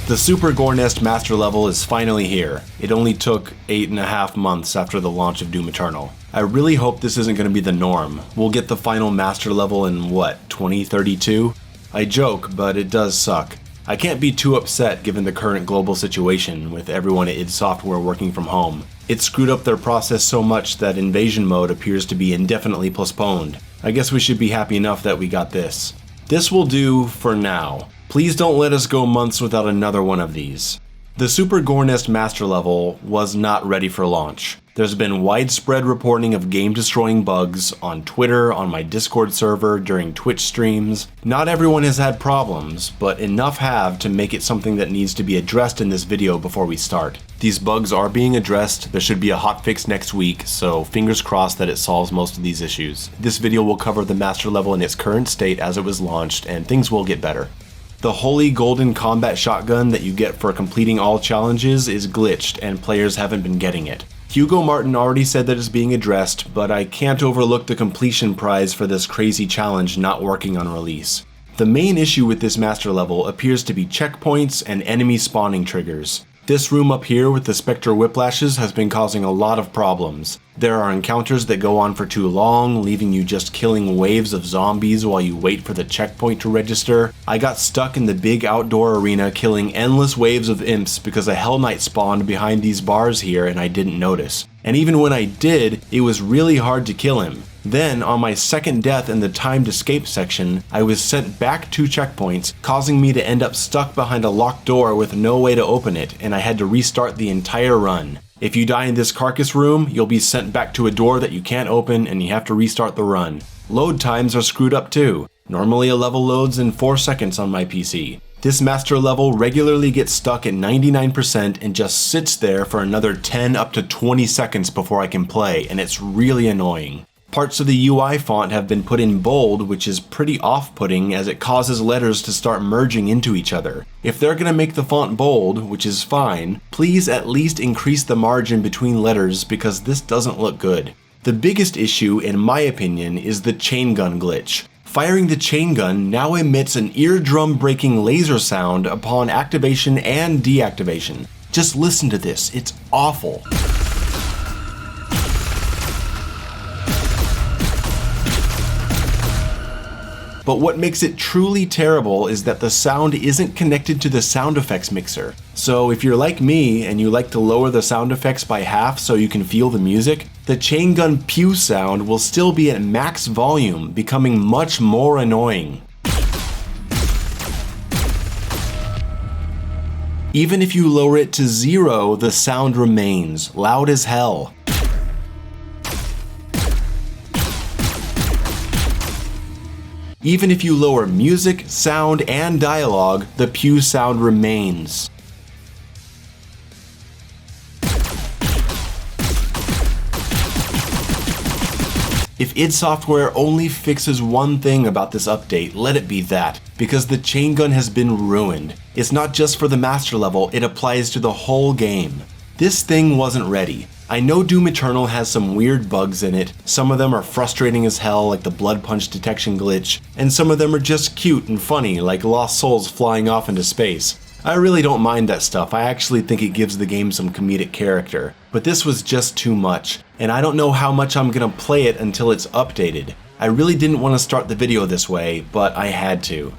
The Super Gore Nest Master level is finally here. It only took 8.5 months after the launch of Doom Eternal. I really hope this isn't going to be the norm. We'll get the final Master level in, 2032? I joke, but it does suck. I can't be too upset given the current global situation with everyone at id Software working from home. It screwed up their process so much that invasion mode appears to be indefinitely postponed. I guess we should be happy enough that we got this. This will do for now. Please don't let us go months without another one of these. The Super Gore Nest Master level was not ready for launch. There's been widespread reporting of game-destroying bugs on Twitter, on my Discord server, during Twitch streams. Not everyone has had problems, but enough have to make it something that needs to be addressed in this video before we start. These bugs are being addressed, there should be a hotfix next week, so fingers crossed that it solves most of these issues. This video will cover the Master level in its current state as it was launched, and things will get better. The holy golden combat shotgun that you get for completing all challenges is glitched, and players haven't been getting it. Hugo Martin already said that it's being addressed, but I can't overlook the completion prize for this crazy challenge not working on release. The main issue with this master level appears to be checkpoints and enemy spawning triggers. This room up here with the Spectre Whiplashes has been causing a lot of problems. There are encounters that go on for too long, leaving you just killing waves of zombies while you wait for the checkpoint to register. I got stuck in the big outdoor arena killing endless waves of imps because a Hell Knight spawned behind these bars here and I didn't notice. And even when I did, it was really hard to kill him. Then, on my second death in the timed escape section, I was sent back 2 checkpoints, causing me to end up stuck behind a locked door with no way to open it, and I had to restart the entire run. If you die in this carcass room, you'll be sent back to a door that you can't open and you have to restart the run. Load times are screwed up too. Normally a level loads in 4 seconds on my PC. This master level regularly gets stuck at 99% and just sits there for another 10 up to 20 seconds before I can play, and it's really annoying. Parts of the UI font have been put in bold, which is pretty off-putting as it causes letters to start merging into each other. If they're gonna make the font bold, which is fine, please at least increase the margin between letters because this doesn't look good. The biggest issue, in my opinion, is the chain gun glitch. Firing the chain gun now emits an eardrum-breaking laser sound upon activation and deactivation. Just listen to this, it's awful. But what makes it truly terrible is that the sound isn't connected to the sound effects mixer. So if you're like me and you like to lower the sound effects by half so you can feel the music, the chain gun pew sound will still be at max volume, becoming much more annoying. Even if you lower it to 0, the sound remains, loud as hell. Even if you lower music, sound, and dialogue, the pew sound remains. If id Software only fixes one thing about this update, let it be that, because the chain gun has been ruined. It's not just for the master level, it applies to the whole game. This thing wasn't ready. I know Doom Eternal has some weird bugs in it, some of them are frustrating as hell like the blood punch detection glitch, and some of them are just cute and funny like lost souls flying off into space. I really don't mind that stuff, I actually think it gives the game some comedic character. But this was just too much, and I don't know how much I'm gonna play it until it's updated. I really didn't want to start the video this way, but I had to.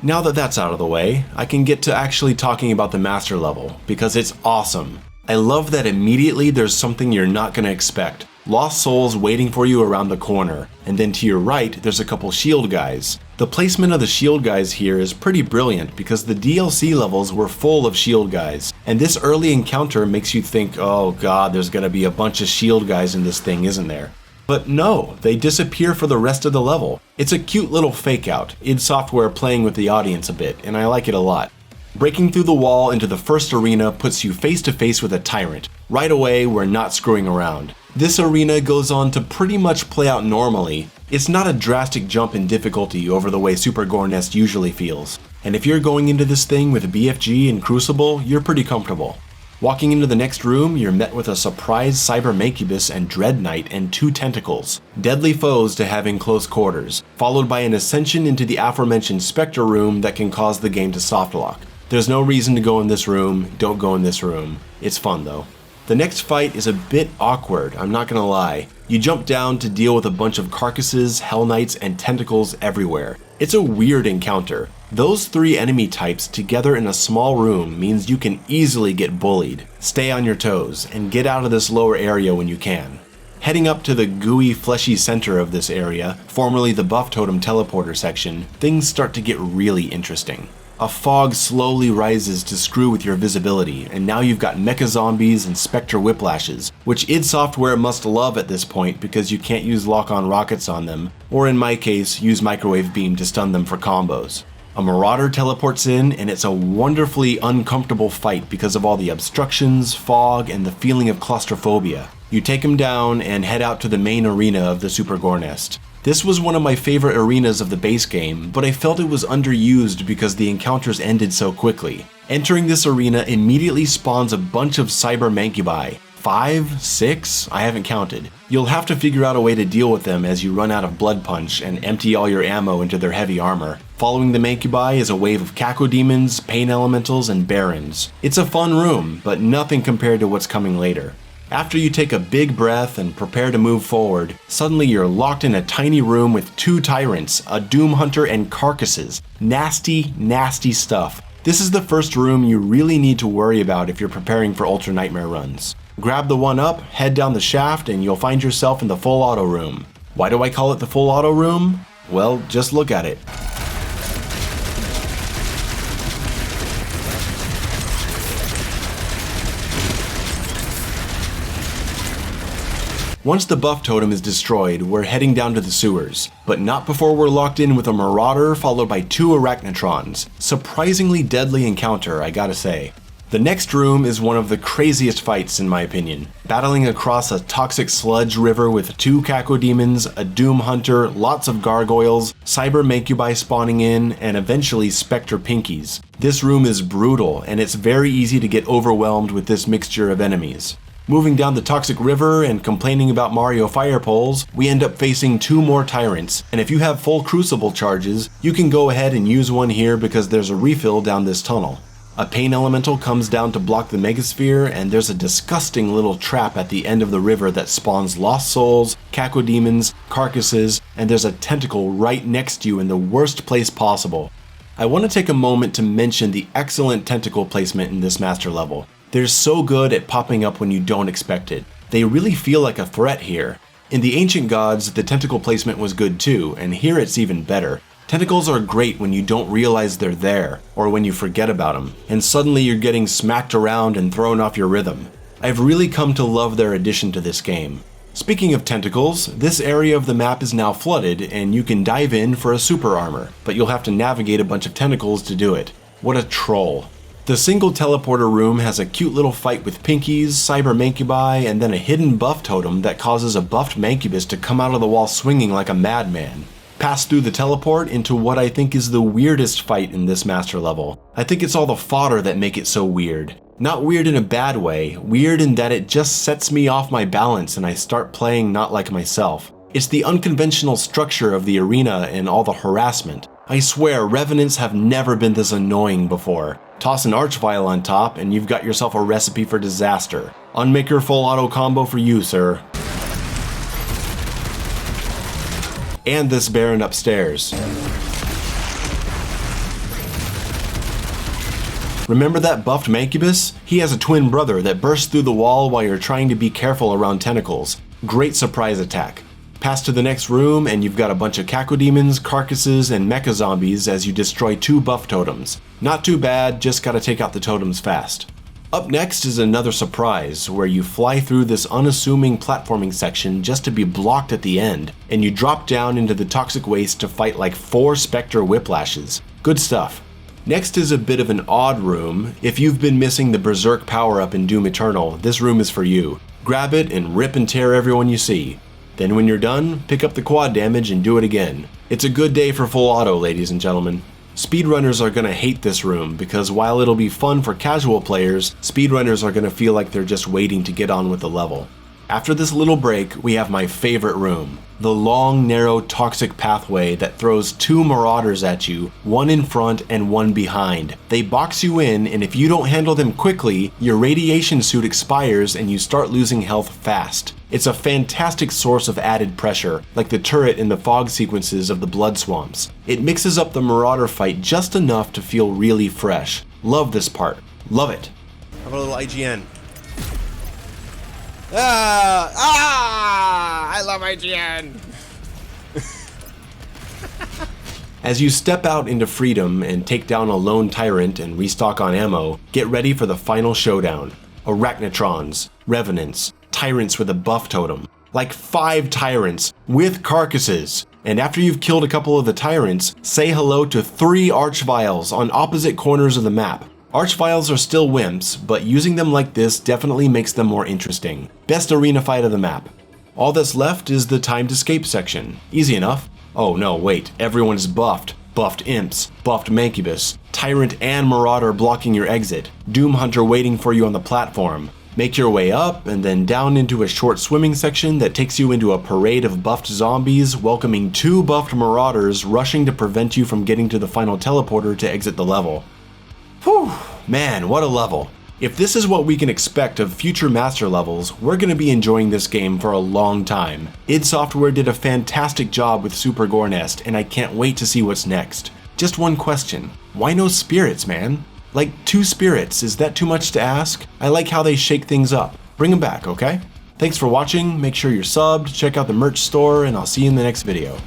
Now that that's out of the way, I can get to actually talking about the master level, because it's awesome. I love that immediately there's something you're not gonna expect. Lost souls waiting for you around the corner, and then to your right there's a couple shield guys. The placement of the shield guys here is pretty brilliant because the DLC levels were full of shield guys, and this early encounter makes you think, oh god, there's gonna be a bunch of shield guys in this thing, isn't there? But no, they disappear for the rest of the level. It's a cute little fake out, id Software playing with the audience a bit, and I like it a lot. Breaking through the wall into the first arena puts you face to face with a tyrant. Right away, we're not screwing around. This arena goes on to pretty much play out normally. It's not a drastic jump in difficulty over the way Super Gore Nest usually feels. And if you're going into this thing with BFG and Crucible, you're pretty comfortable. Walking into the next room, you're met with a surprise Cyber Mancubus and Dread Knight and 2 Tentacles, deadly foes to have in close quarters, followed by an ascension into the aforementioned Spectre room that can cause the game to softlock. There's no reason to go in this room, don't go in this room. It's fun though. The next fight is a bit awkward, I'm not gonna lie. You jump down to deal with a bunch of carcasses, hell knights, and tentacles everywhere. It's a weird encounter. Those three enemy types together in a small room means you can easily get bullied. Stay on your toes, and get out of this lower area when you can. Heading up to the gooey, fleshy center of this area, formerly the Buff Totem teleporter section, things start to get really interesting. A fog slowly rises to screw with your visibility, and now you've got mecha zombies and specter whiplashes, which id Software must love at this point because you can't use lock-on rockets on them, or in my case, use microwave beam to stun them for combos. A marauder teleports in, and it's a wonderfully uncomfortable fight because of all the obstructions, fog, and the feeling of claustrophobia. You take him down and head out to the main arena of the Super Gore Nest. This was one of my favorite arenas of the base game, but I felt it was underused because the encounters ended so quickly. Entering this arena immediately spawns a bunch of cyber mancubi. 5? 6? I haven't counted. You'll have to figure out a way to deal with them as you run out of blood punch and empty all your ammo into their heavy armor. Following the mancubi is a wave of cacodemons, pain elementals, and barons. It's a fun room, but nothing compared to what's coming later. After you take a big breath and prepare to move forward, suddenly you're locked in a tiny room with 2 tyrants, a doom hunter, and carcasses. Nasty, nasty stuff. This is the first room you really need to worry about if you're preparing for Ultra Nightmare runs. Grab the one up, head down the shaft, and you'll find yourself in the full auto room. Why do I call it the full auto room? Well, just look at it. Once the Buff Totem is destroyed, we're heading down to the sewers, but not before we're locked in with a Marauder followed by 2 Arachnotrons. Surprisingly deadly encounter, I gotta say. The next room is one of the craziest fights in my opinion. Battling across a toxic sludge river with 2 cacodemons, a Doom Hunter, lots of gargoyles, cyber mancubi spawning in, and eventually specter pinkies. This room is brutal, and it's very easy to get overwhelmed with this mixture of enemies. Moving down the toxic river and complaining about Mario fire poles, we end up facing 2 more tyrants, and if you have full crucible charges, you can go ahead and use one here because there's a refill down this tunnel. A pain elemental comes down to block the megasphere, and there's a disgusting little trap at the end of the river that spawns lost souls, cacodemons, carcasses, and there's a tentacle right next to you in the worst place possible. I want to take a moment to mention the excellent tentacle placement in this master level. They're so good at popping up when you don't expect it. They really feel like a threat here. In the Ancient Gods, the tentacle placement was good too, and here it's even better. Tentacles are great when you don't realize they're there, or when you forget about them, and suddenly you're getting smacked around and thrown off your rhythm. I've really come to love their addition to this game. Speaking of tentacles, this area of the map is now flooded, and you can dive in for a super armor, but you'll have to navigate a bunch of tentacles to do it. What a troll. The single teleporter room has a cute little fight with pinkies, cyber mancubi, and then a hidden buff totem that causes a buffed mancubus to come out of the wall swinging like a madman. Pass through the teleport into what I think is the weirdest fight in this master level. I think it's all the fodder that make it so weird. Not weird in a bad way, weird in that it just sets me off my balance and I start playing not like myself. It's the unconventional structure of the arena and all the harassment. I swear, Revenants have never been this annoying before. Toss an Archvile on top and you've got yourself a recipe for disaster. Unmaker full auto combo for you, sir. And this Baron upstairs. Remember that buffed Mancubus? He has a twin brother that bursts through the wall while you're trying to be careful around tentacles. Great surprise attack. Pass to the next room and you've got a bunch of cacodemons, carcasses, and mecha zombies as you destroy 2 buff totems. Not too bad, just gotta take out the totems fast. Up next is another surprise, where you fly through this unassuming platforming section just to be blocked at the end, and you drop down into the toxic waste to fight like 4 specter whiplashes. Good stuff. Next is a bit of an odd room. If you've been missing the Berserk power-up in Doom Eternal, this room is for you. Grab it and rip and tear everyone you see. Then when you're done, pick up the quad damage and do it again. It's a good day for full auto, ladies and gentlemen. Speedrunners are gonna hate this room because while it'll be fun for casual players, speedrunners are gonna feel like they're just waiting to get on with the level. After this little break, we have my favorite room. The long, narrow, toxic pathway that throws 2 marauders at you, one in front and one behind. They box you in, and if you don't handle them quickly, your radiation suit expires and you start losing health fast. It's a fantastic source of added pressure, like the turret in the fog sequences of the Blood Swamps. It mixes up the marauder fight just enough to feel really fresh. Love this part. Love it. Have a little IGN. I love IGN. As you step out into freedom and take down a lone tyrant and restock on ammo, get ready for the final showdown. Arachnotrons, revenants, tyrants with a buff totem. Like 5 tyrants with carcasses. And after you've killed a couple of the tyrants, say hello to 3 archviles on opposite corners of the map. Archviles are still wimps, but using them like this definitely makes them more interesting. Best arena fight of the map. All that's left is the timed escape section. Easy enough. Oh no, wait, everyone is buffed. Buffed imps, buffed mancubus, tyrant and marauder blocking your exit, doom hunter waiting for you on the platform. Make your way up and then down into a short swimming section that takes you into a parade of buffed zombies welcoming 2 buffed marauders rushing to prevent you from getting to the final teleporter to exit the level. Whew, man, what a level. If this is what we can expect of future master levels, we're going to be enjoying this game for a long time. id Software did a fantastic job with Super Gore Nest, and I can't wait to see what's next. Just one question, why no spirits, man? Like 2 spirits, is that too much to ask? I like how they shake things up. Bring them back, okay? Thanks for watching, make sure you're subbed, check out the merch store, and I'll see you in the next video.